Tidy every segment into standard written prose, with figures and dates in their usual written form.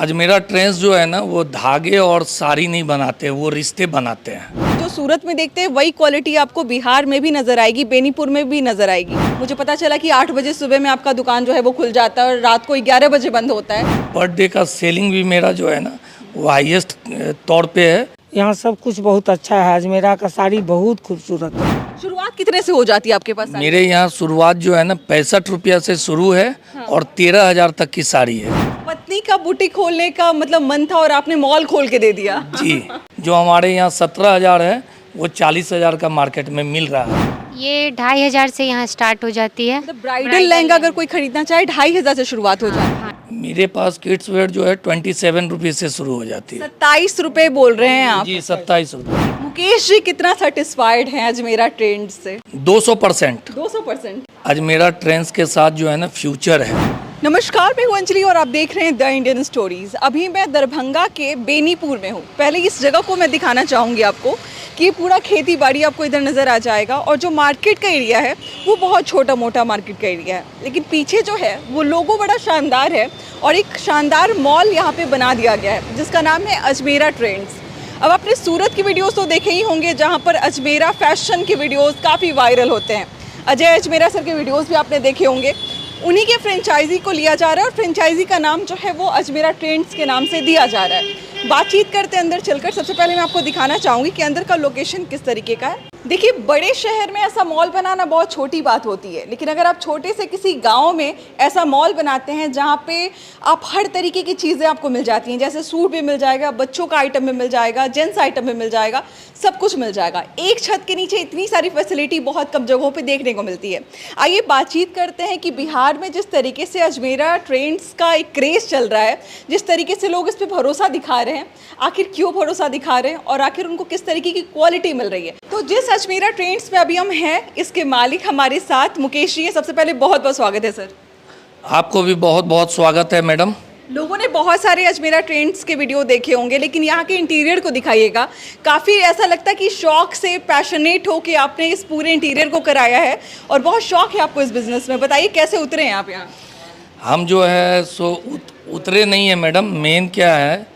Ajmera trends जो है ना वो धागे और साड़ी नहीं बनाते, वो रिश्ते बनाते हैं। जो सूरत में देखते हैं वही क्वालिटी आपको बिहार में भी नजर आएगी, बेनीपुर में भी नजर आएगी। मुझे पता चला कि 8 बजे सुबह में आपका दुकान जो है वो खुल जाता है और रात को 11 बजे बंद होता है। पर डे का सेलिंग भी मेरा जो है ना वो हाईएस्ट तौर पे है। यहाँ सब कुछ बहुत अच्छा है। अजमेरा का साड़ी बहुत खूबसूरत है। शुरुआत कितने से हो जाती है आपके पास? मेरे यहाँ शुरुआत जो है ना 65 रुपया से शुरू है और 13,000 तक की साड़ी है। पत्नी का बुटीक खोलने का मतलब मन था और आपने मॉल खोल के दे दिया। जी, जो हमारे यहाँ 17,000 है वो 40,000 का मार्केट में मिल रहा है। ये 2,500 से यहाँ स्टार्ट हो जाती है। मतलब ब्राइडल लहंगा अगर कोई खरीदना चाहे 2,500 से शुरुआत हो जाए। मेरे पास किड्स वेयर जो है 27 रुपये से शुरू हो जाती है। 27 रुपए बोल रहे हैं आप? जी 27 रुपये। मुकेश जी कितना सेटिस्फाइड हैं अजमेरा ट्रेंड्स से? 200%। 200%। अजमेरा ट्रेंड्स के साथ जो है ना फ्यूचर है। नमस्कार, मैं हूं अंजलि और आप देख रहे हैं द इंडियन स्टोरीज। अभी मैं दरभंगा के बेनीपुर में हूं। पहले इस जगह को मैं दिखाना चाहूँगी आपको कि ये पूरा खेती बाड़ी आपको इधर नज़र आ जाएगा और जो मार्केट का एरिया है वो बहुत छोटा मोटा मार्केट का एरिया है, लेकिन पीछे जो है वो लोगो बड़ा शानदार है और एक शानदार मॉल यहाँ पे बना दिया गया है जिसका नाम है अजमेरा ट्रेंड्स। अब आपने सूरत की वीडियोस तो देखे ही होंगे जहाँ पर अजमेरा फैशन की वीडियोस काफ़ी वायरल होते हैं। अजय अजमेरा सर के वीडियोस भी आपने देखे होंगे। उन्हीं के फ्रेंचाइजी को लिया जा रहा है और फ्रेंचाइजी का नाम जो है वो अजमेरा ट्रेंड्स के नाम से दिया जा रहा है। बातचीत करते अंदर चलकर। सबसे पहले मैं आपको दिखाना चाहूँगी कि अंदर का लोकेशन किस तरीके का है। देखिए, बड़े शहर में ऐसा मॉल बनाना बहुत छोटी बात होती है, लेकिन अगर आप छोटे से किसी गांव में ऐसा मॉल बनाते हैं जहां पे आप हर तरीके की चीज़ें आपको मिल जाती हैं, जैसे सूट भी मिल जाएगा, बच्चों का आइटम भी मिल जाएगा, जेंट्स आइटम भी मिल जाएगा, सब कुछ मिल जाएगा। एक छत के नीचे इतनी सारी फैसिलिटी बहुत कम जगहों पे देखने को मिलती है। आइए बातचीत करते हैं कि बिहार में जिस तरीके से अजमेरा ट्रेंड्स का एक क्रेज़ चल रहा है, जिस तरीके से लोग इस पर भरोसा दिखा रहे हैं, आखिर क्यों भरोसा दिखा रहे हैं और आखिर उनको किस तरीके की क्वालिटी मिल रही है। तो जिस अजमेरा ट्रेंड्स में अभी हम हैं, इसके मालिक हमारे साथ मुकेश जी है। सबसे पहले बहुत बहुत स्वागत है सर। आपको भी बहुत बहुत स्वागत है मैडम। लोगों ने बहुत सारे अजमेरा ट्रेंड्स के वीडियो देखे होंगे, लेकिन यहाँ के इंटीरियर को दिखाइएगा। काफ़ी ऐसा लगता है कि शौक से पैशनेट हो के आपने इस पूरे इंटीरियर को कराया है और बहुत शौक है आपको इस बिज़नेस में। बताइए कैसे उतरे हैं आप यहाँ? हम जो है सो उतरे नहीं है मैडम। मेन क्या है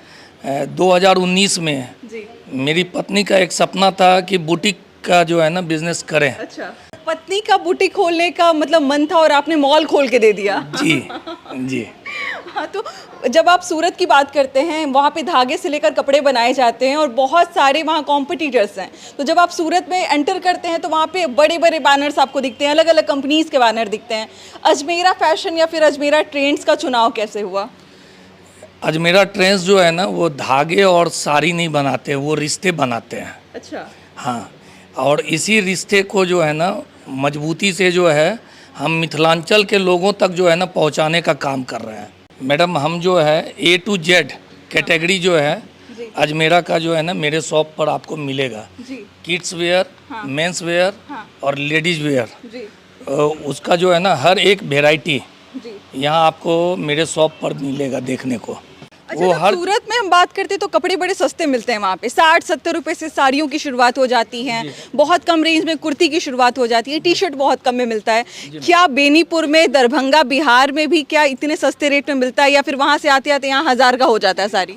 2019 में जी। मेरी पत्नी का एक सपना था कि बुटीक का जो है ना बिजनेस करें। अच्छा, पत्नी का बुटीक खोलने का मतलब मन था और आपने मॉल खोल के दे दिया। जी जी। हाँ, तो जब आप सूरत की बात करते हैं वहाँ पे धागे से लेकर कपड़े बनाए जाते हैं और बहुत सारे वहाँ कॉम्पिटिटर्स हैं, तो जब आप सूरत में एंटर करते हैं तो वहाँ पे बड़े बड़े बैनर्स आपको दिखते हैं, अलग अलग कंपनीज़ के बैनर दिखते हैं। अजमेरा फैशन या फिर अजमेरा ट्रेंड्स का चुनाव कैसे हुआ? अजमेरा ट्रेंड्स जो है ना वो धागे और साड़ी नहीं बनाते, वो रिश्ते बनाते हैं। अच्छा। हाँ, और इसी रिश्ते को जो है ना मजबूती से जो है हम मिथिलांचल के लोगों तक जो है ना पहुंचाने का काम कर रहे हैं। मैडम, हम जो है A to Z कैटेगरी जो है अजमेरा का जो है ना मेरे शॉप पर आपको मिलेगा। जी। किड्स वेयर, मेंस वेयर और लेडीज वेयर, जी। उसका जो है ना हर एक वेराइटी जी। यहाँ आपको मेरे शॉप पर मिलेगा देखने को। अच्छा, जब सूरत में हम बात करते हैं तो कपड़े बड़े सस्ते मिलते हैं वहाँ पे। 60-70 रुपए से साड़ियों की शुरुआत हो जाती है, बहुत कम रेंज में कुर्ती की शुरुआत हो जाती है, टी शर्ट बहुत कम में मिलता है। क्या बेनीपुर में, दरभंगा, बिहार में भी क्या इतने सस्ते रेट में मिलता है या फिर वहाँ से आते आते यहाँ 1000 का हो जाता है साड़ी?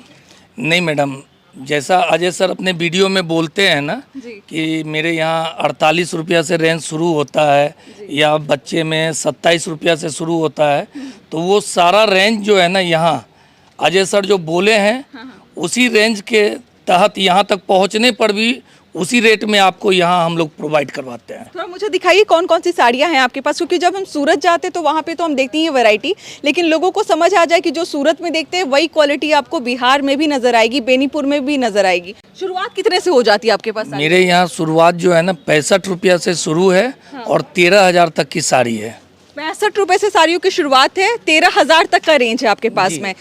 नहीं मैडम, जैसा अजय सर अपने वीडियो में बोलते हैं ना कि मेरे यहाँ 48 रुपया से रेंज शुरू होता है या बच्चे में 27 रुपया से शुरू होता है, तो वो सारा रेंज जो है ना यहाँ अजय सर जो बोले हैं उसी रेंज के तहत यहाँ तक पहुँचने पर भी उसी रेट में आपको यहाँ हम लोग प्रोवाइड करवाते हैं। थोड़ा मुझे दिखाइए कौन कौन सी साड़ियाँ हैं आपके पास, क्योंकि जब हम सूरत जाते हैं तो वहाँ पे तो हम देखते हैं वैरायटी, लेकिन लोगों को समझ आ जाए कि जो सूरत में देखते हैं वही क्वालिटी आपको बिहार में भी नजर आएगी, बेनीपुर में भी नजर आएगी। शुरुआत कितने से हो जाती है आपके पास? मेरे यहाँ शुरुआत जो है ना 65 रुपया से शुरू है और 13,000 तक की साड़ी है। 65 रुपए से साड़ियों की शुरुआत है, 13,000 तक का रेंज है आपके पास में।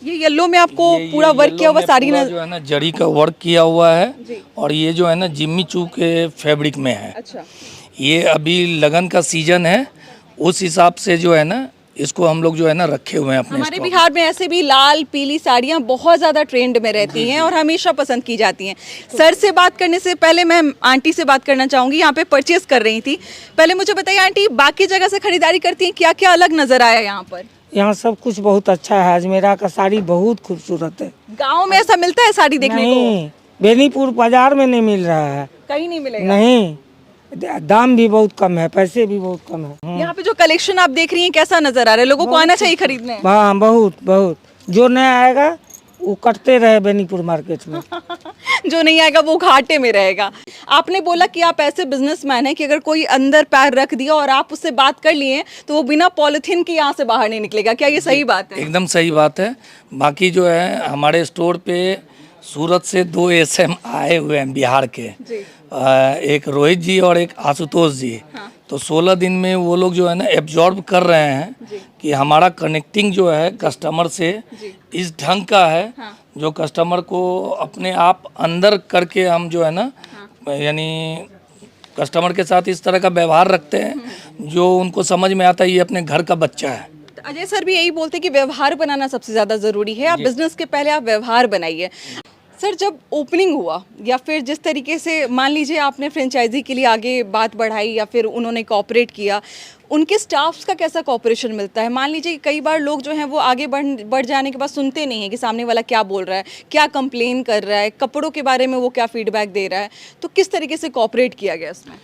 ये येलो में आपको पूरा वर्क किया हुआ साड़ी जो है ना जरी का वर्क किया हुआ है और ये जो है ना जिम्मी चू के फैब्रिक में है। अच्छा। ये अभी लगन का सीजन है, उस हिसाब से जो है ना इसको हम लोग जो है ना रखे हुए हैं अपने हमारे बिहार में ऐसे भी लाल पीली साड़ियाँ बहुत ज़्यादा ट्रेंड में रहती हैं और हमेशा पसंद की जाती हैं। सर से बात करने से पहले मैं आंटी से बात करना चाहूँगी, यहाँ पे परचेस कर रही थी। पहले मुझे बताइए आंटी, बाकी जगह से खरीदारी करती हैं, क्या क्या अलग नज़र आया यहाँ पर? यहाँ सब कुछ बहुत अच्छा है। अजमेरा का साड़ी बहुत खूबसूरत है। गाँव में ऐसा मिलता है साड़ी देखने को? नहीं, बेनीपुर बाजार में नहीं मिल रहा है। कहीं नहीं मिलेगा। नहीं, दाम भी बहुत कम है, पैसे भी बहुत कम है। यहाँ पे जो कलेक्शन आप देख रही हैं कैसा नजर आ रहा है? लोगों को आना चाहिए खरीदने। हाँ, बहुत बहुत। जो नया आएगा वो कटते रहे बेनीपुर मार्केट में। जो नहीं आएगा वो घाटे में रहेगा। आपने बोला कि आप ऐसे बिजनेसमैन हैं कि अगर कोई अंदर पैर रख दिया और आप उससे बात कर लिए तो वो बिना पॉलिथीन के यहाँ से बाहर नहीं निकलेगा, क्या ये सही बात है? एकदम सही बात है। बाकी जो है हमारे स्टोर पे सूरत से 2 एसएम आए हुए हैं बिहार के, एक रोहित जी और एक आशुतोष जी। तो 16 दिन में वो लोग जो है ना एब्जॉर्ब कर रहे हैं कि हमारा कनेक्टिंग जो है कस्टमर से इस ढंग का है जो कस्टमर को अपने आप अंदर करके हम जो है ना यानी कस्टमर के साथ इस तरह का व्यवहार रखते हैं जो उनको समझ में आता है ये अपने घर का बच्चा है। अजय सर भी यही बोलते हैं कि व्यवहार बनाना सबसे ज़्यादा ज़रूरी है। आप बिजनेस के पहले आप व्यवहार बनाइए। सर, जब ओपनिंग हुआ या फिर जिस तरीके से मान लीजिए आपने फ्रेंचाइजी के लिए आगे बात बढ़ाई या फिर उन्होंने कोऑपरेट किया, उनके स्टाफ्स का कैसा कोऑपरेशन मिलता है? मान लीजिए कई बार लोग जो हैं वो आगे बढ़ जाने के बाद सुनते नहीं हैं कि सामने वाला क्या बोल रहा है, क्या कंप्लेन कर रहा है, कपड़ों के बारे में वो क्या फीडबैक दे रहा है, तो किस तरीके से कोऑपरेट किया गया इसमें?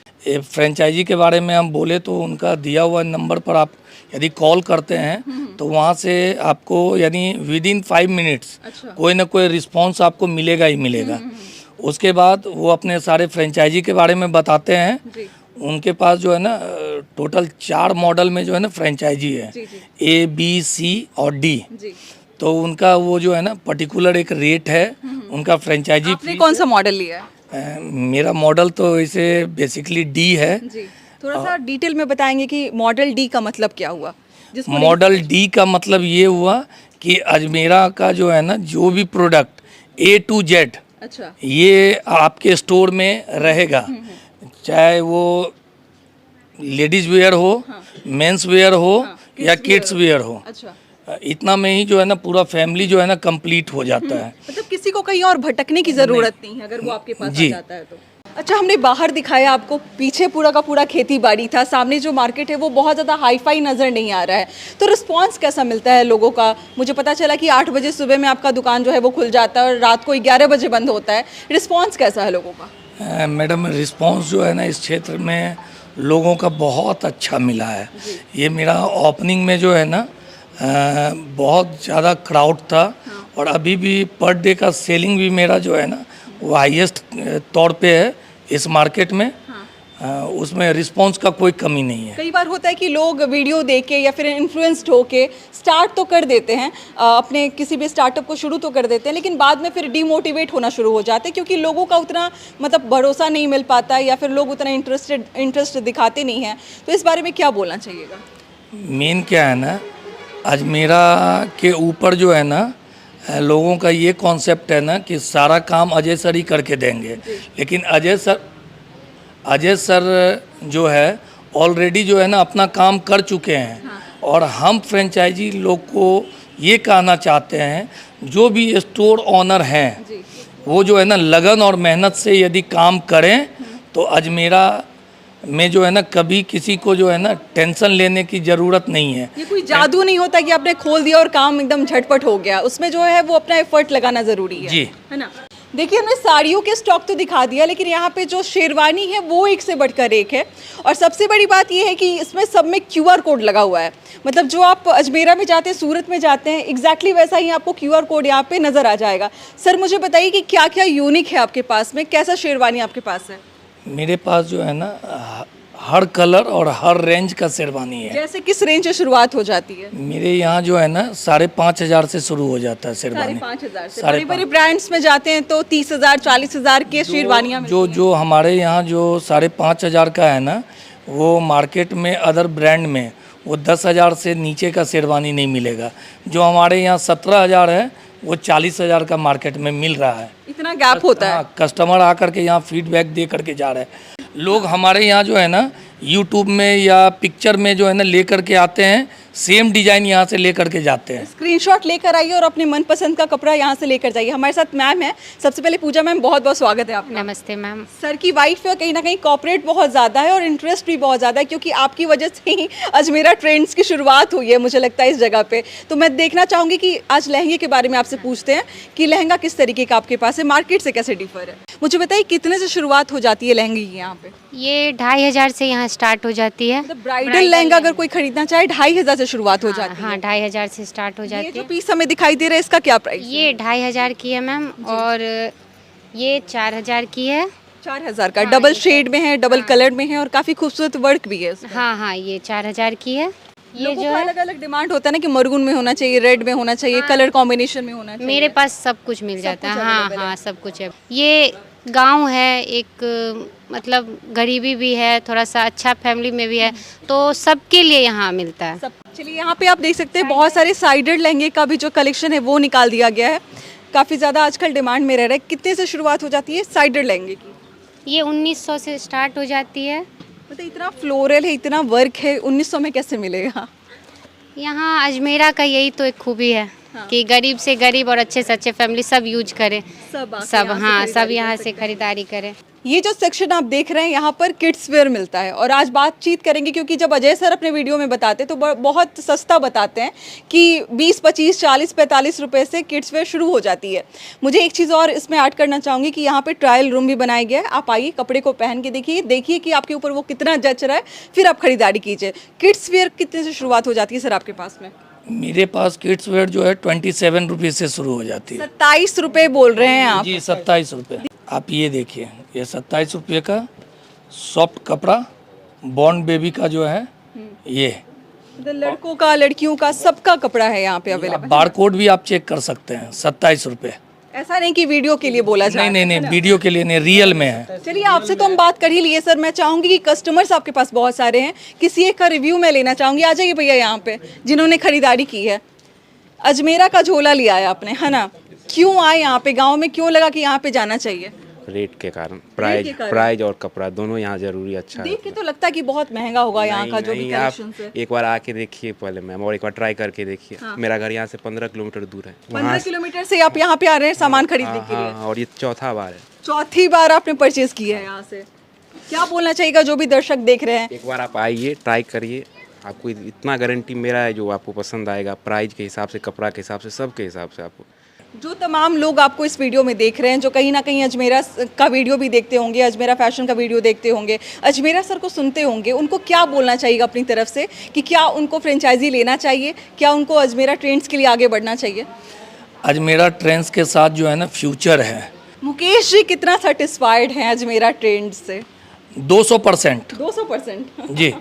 फ्रेंचाइजी के बारे में हम बोले तो उनका दिया हुआ नंबर पर आप यदि कॉल करते हैं तो वहाँ से आपको यानी विदिन 5 मिनट्स कोई ना कोई रिस्पांस आपको मिलेगा ही मिलेगा। उसके बाद वो अपने सारे फ्रेंचाइजी के बारे में बताते हैं। उनके पास जो है ना टोटल 4 मॉडल में जो है ना फ्रेंचाइजी है, A, B, C और D। तो उनका वो जो है ना पर्टिकुलर एक रेट है उनका फ्रेंचाइजी। आपने कौन सा मॉडल लिया है? मेरा मॉडल तो इसे बेसिकली D है। जी, थोड़ा सा डिटेल में बताएंगे कि मॉडल डी का मतलब क्या हुआ? मॉडल डी का मतलब ये हुआ कि अजमेरा का जो है ना जो भी प्रोडक्ट A to Z अच्छा ये आपके स्टोर में रहेगा, चाहे वो लेडीज वेयर हो, मेंस वेयर हो या किड्स वेयर हो। अच्छा, इतना में ही जो है ना पूरा फैमिली जो है ना कंप्लीट हो जाता है। मतलब किसी को कहीं और भटकने की जरूरत नहीं है अगर वो आपके पास आ जाता है तो। अच्छा, हमने बाहर दिखाया आपको, पीछे पूरा का पूरा खेती बाड़ी था, सामने जो मार्केट है वो बहुत ज़्यादा हाईफाई नज़र नहीं आ रहा है। तो रिस्पांस कैसा मिलता है लोगों का? मुझे पता चला कि 8 बजे सुबह में आपका दुकान जो है वो खुल जाता है और रात को 11 बजे बंद होता है। रिस्पांस कैसा है लोगों का? मैडम, रिस्पांस जो है ना इस क्षेत्र में लोगों का बहुत अच्छा मिला है। ये मेरा ओपनिंग में जो है ना बहुत ज़्यादा क्राउड था और अभी भी पर डे का सेलिंग भी मेरा जो है ना वो हाईएस्ट तौर पे है इस मार्केट में। उसमें रिस्पांस का कोई कमी नहीं है। कई बार होता है कि लोग वीडियो देख के या फिर इन्फ्लुएंस्ड होके स्टार्ट तो कर देते हैं, अपने किसी भी स्टार्टअप को शुरू तो कर देते हैं, लेकिन बाद में फिर डिमोटिवेट होना शुरू हो जाते हैं क्योंकि लोगों का उतना मतलब भरोसा नहीं मिल पाता या फिर लोग उतना इंटरेस्ट दिखाते नहीं हैं। तो इस बारे में क्या बोलना चाहिएगा? मेन क्या है ना, अजमेरा के ऊपर जो है ना लोगों का ये कॉन्सेप्ट है ना कि सारा काम अजय सर ही करके देंगे, लेकिन अजय सर जो है ऑलरेडी जो है ना अपना काम कर चुके हैं। और हम फ्रेंचाइजी लोग को ये कहना चाहते हैं जो भी स्टोर ऑनर हैं वो जो है ना लगन और मेहनत से यदि काम करें तो अजमेरा में जो है ना कभी किसी को जो है ना टेंशन लेने की ज़रूरत नहीं है। ये कोई जादू नहीं होता कि आपने खोल दिया और काम एकदम झटपट हो गया, उसमें जो है वो अपना एफर्ट लगाना ज़रूरी है। है ना? देखिए, हमने साड़ियों के स्टॉक तो दिखा दिया, लेकिन यहाँ पे जो शेरवानी है वो एक से बढ़कर एक है। और सबसे बड़ी बात ये है कि इसमें सब में QR कोड लगा हुआ है। मतलब जो आप अजमेरा में जाते हैं, सूरत में जाते हैं, एग्जैक्टली वैसा ही आपको QR कोड यहाँ पे नज़र आ जाएगा। सर, मुझे बताइए कि क्या क्या यूनिक है आपके पास में, कैसा शेरवानी आपके पास है? मेरे पास जो है ना हर कलर और हर रेंज का शेरवानी है। जैसे किस रेंज से शुरुआत हो जाती है? मेरे यहाँ जो है ना 5,500 से शुरू हो जाता है शेरवानी। 5,500 से। बड़े बड़े ब्रांड्स में जाते हैं तो 30,000 40,000 के शेरवानियाँ जो हमारे यहाँ जो 5,500 का है ना वो मार्केट में अदर ब्रांड में वो 10,000 से नीचे का शेरवानी नहीं मिलेगा। जो हमारे यहाँ 17,000 है वो 40,000 का मार्केट में मिल रहा है। इतना गैप होता है। कस्टमर आकर के यहाँ फीडबैक दे करके जा रहे हैं। लोग हमारे यहाँ जो है ना यूट्यूब में या पिक्चर में जो है ना ले करके आते हैं सेम डिजाइन यहाँ से लेकर के जाते हैं। स्क्रीनशॉट लेकर आइए और अपने मनपसंद का कपड़ा यहाँ से लेकर जाइए। हमारे साथ मैम है, सबसे पहले पूजा मैम बहुत बहुत स्वागत है आपका। नमस्ते मैम। सर की वाइफ है, कहीं ना कहीं कॉर्पोरेट बहुत ज़्यादा है और इंटरेस्ट भी बहुत ज़्यादा है, क्योंकि आपकी वजह से ही अजमेरा ट्रेंड्स की शुरुआत हुई है मुझे लगता है इस जगह पे। तो मैं देखना चाहूँगी कि आज लहंगे के बारे में आपसे पूछते हैं कि लहंगा किस तरीके का आपके पास है, मार्केट से कैसे डिफर है। मुझे बताइए कितने से शुरुआत हो जाती है लहंगे की यहाँ पे? ये 2500 से यहाँ स्टार्ट हो जाती है। मतलब ब्राइडल लहंगा अगर कोई खरीदना चाहे 2500 से शुरुआत हो जाती है। हाँ 2500 से स्टार्ट हो ये जाती जो है। पीस हमें दिखाई दे रहा है इसका क्या प्राइस? ये 2500 की है मैम, और ये 4000 की है। 4000 का डबल शेड में है, डबल कलर में है और काफी खूबसूरत वर्क भी है इसमें। हाँ हाँ, ये 4000 की है। ये लोगों जो का है अलग अलग डिमांड होता है ना कि मरून में होना चाहिए, रेड में होना चाहिए, कलर कॉम्बिनेशन में होना चाहिए। मेरे पास सब कुछ मिल जाता है। कुछ हाँ available हाँ, सब कुछ है। ये गांव है, एक मतलब गरीबी भी है, थोड़ा सा अच्छा फैमिली में भी है, तो सबके लिए यहाँ मिलता है। सब चलिए यहाँ पे आप देख सकते हैं बहुत सारे साइडेड लहंगे का भी जो कलेक्शन है वो निकाल दिया गया है। काफ़ी ज़्यादा आजकल डिमांड में रह रहा है। कितने से शुरुआत हो जाती है साइडेड लहंगे की? ये 1900 से स्टार्ट हो जाती है। मतलब इतना फ्लोरल है, इतना वर्क है, 1900 में कैसे मिलेगा? यहाँ अजमेरा का यही तो एक खूबी है कि गरीब से गरीब और अच्छे से अच्छे फैमिली सब यूज करें, सब हाँ सब यहाँ से खरीदारी करें। ये जो सेक्शन आप देख रहे हैं यहाँ पर किड्स वेयर मिलता है और आज बातचीत करेंगे, क्योंकि जब अजय सर अपने वीडियो में बताते तो बहुत सस्ता बताते हैं कि 20, 25, 40, 45 रुपए से किड्स वेयर शुरू हो जाती है। मुझे एक चीज़ और इसमें ऐड करना चाहूँगी कि यहाँ पे ट्रायल रूम भी बनाया गया है। आप आइए, कपड़े को पहन के देखिए कि आपके ऊपर वो कितना जच रहा है, फिर आप खरीदारी कीजिए। किड्स वेयर कितने से शुरुआत हो जाती है सर आपके पास में? मेरे पास किड्स वेयर जो है 27 रुपये से शुरू हो जाती है। 27 रुपए बोल रहे हैं आप? जी 27 रुपये। आप ये देखिए, ये 27 रुपये का सॉफ्ट कपड़ा बॉर्न बेबी का जो है ये मतलब लड़कों का, लड़कियों का, सबका कपड़ा है यहाँ पे अवेलेबल। बारकोड भी आप चेक कर सकते हैं। 27 रुपये। ऐसा नहीं कि वीडियो के लिए बोला जाए। नहीं, वीडियो के लिए नहीं, रियल में है। चलिए आपसे तो हम बात कर ही लिए सर। मैं चाहूंगी कि कस्टमर्स आपके पास बहुत सारे हैं, किसी एक का रिव्यू मैं लेना चाहूंगी। आ जाइए भैया यहाँ पे, जिन्होंने खरीदारी की है। अजमेरा का झोला लिया है आपने, है ना? क्यों आए यहाँ पे? गाँव में क्यों लगा कि यहाँ पे जाना चाहिए? रेट के कारण, के कारण। प्राइज और कपड़ा दोनों यहाँ जरूरी अच्छा है। देख के तो लगता है कि बहुत महंगा होगा यहाँ का जो भी नहीं, आप कलेक्शन है। एक बार आके देखिए पहले मैम, और एक बार ट्राई करके देखिए। मेरा घर यहाँ से 15 किलोमीटर दूर है। 15 किलोमीटर से आप यहाँ पे आ रहे हैं सामान खरीदने के लिए? हाँ, और ये चौथा बार है। चौथी बार आपने परचेज किया है यहाँ से। क्या बोलना चाहिएगा जो भी दर्शक देख रहे हैं? एक बार आप आइए, ट्राई करिए, आपको इतना गारंटी मेरा है जो आपको पसंद आएगा। प्राइस के हिसाब से, कपड़ा के हिसाब से, सब के हिसाब से आपको। जो तमाम लोग आपको इस वीडियो में देख रहे हैं, जो कहीं ना कहीं अजमेरा का वीडियो भी देखते होंगे, अजमेरा फैशन का वीडियो देखते होंगे, अजमेरा सर को सुनते होंगे, उनको क्या बोलना चाहिए अपनी तरफ से कि क्या उनको फ्रेंचाइजी लेना चाहिए, क्या उनको अजमेरा ट्रेंड्स के लिए आगे बढ़ना चाहिए? अजमेरा ट्रेंड्स के साथ जो है ना फ्यूचर है। मुकेश जी कितना सेटिस्फाइड हैं अजमेरा ट्रेंड्स से? 200%। 200%। जी।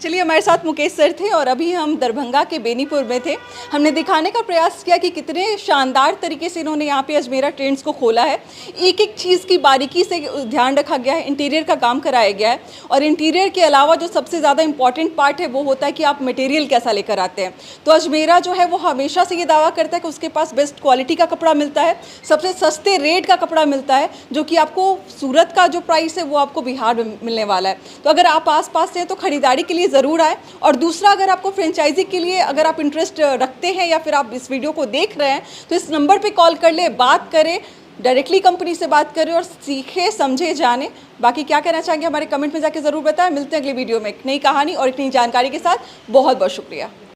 चलिए, हमारे साथ मुकेश सर थे और अभी हम दरभंगा के बेनीपुर में थे। हमने दिखाने का प्रयास किया कि कितने शानदार तरीके से इन्होंने यहाँ पे अजमेरा ट्रेंड्स को खोला है। एक एक चीज़ की बारीकी से ध्यान रखा गया है, इंटीरियर का काम कराया गया है। और इंटीरियर के अलावा जो सबसे ज़्यादा इंपॉर्टेंट पार्ट है वो होता है कि आप मटेरियल कैसा लेकर आते हैं। तो अजमेरा जो है वो हमेशा से ये दावा करता है कि उसके पास बेस्ट क्वालिटी का कपड़ा मिलता है, सबसे सस्ते रेट का कपड़ा मिलता है, जो कि आपको सूरत का जो प्राइस है वो आपको बिहार में मिलने वाला है। तो अगर आप आस-पास से हैं तो खरीदारी के लिए ज़रूर आए। और दूसरा, अगर आपको फ्रेंचाइजी के लिए अगर आप इंटरेस्ट रखते हैं या फिर आप इस वीडियो को देख रहे हैं तो इस नंबर पे कॉल कर ले, बात करें, डायरेक्टली कंपनी से बात करें और सीखे, समझे, जाने। बाकी क्या कहना चाहेंगे हमारे कमेंट में जाके ज़रूर बताएं। मिलते हैं अगली वीडियो में एक नई कहानी और एक नई जानकारी के साथ। बहुत बहुत शुक्रिया।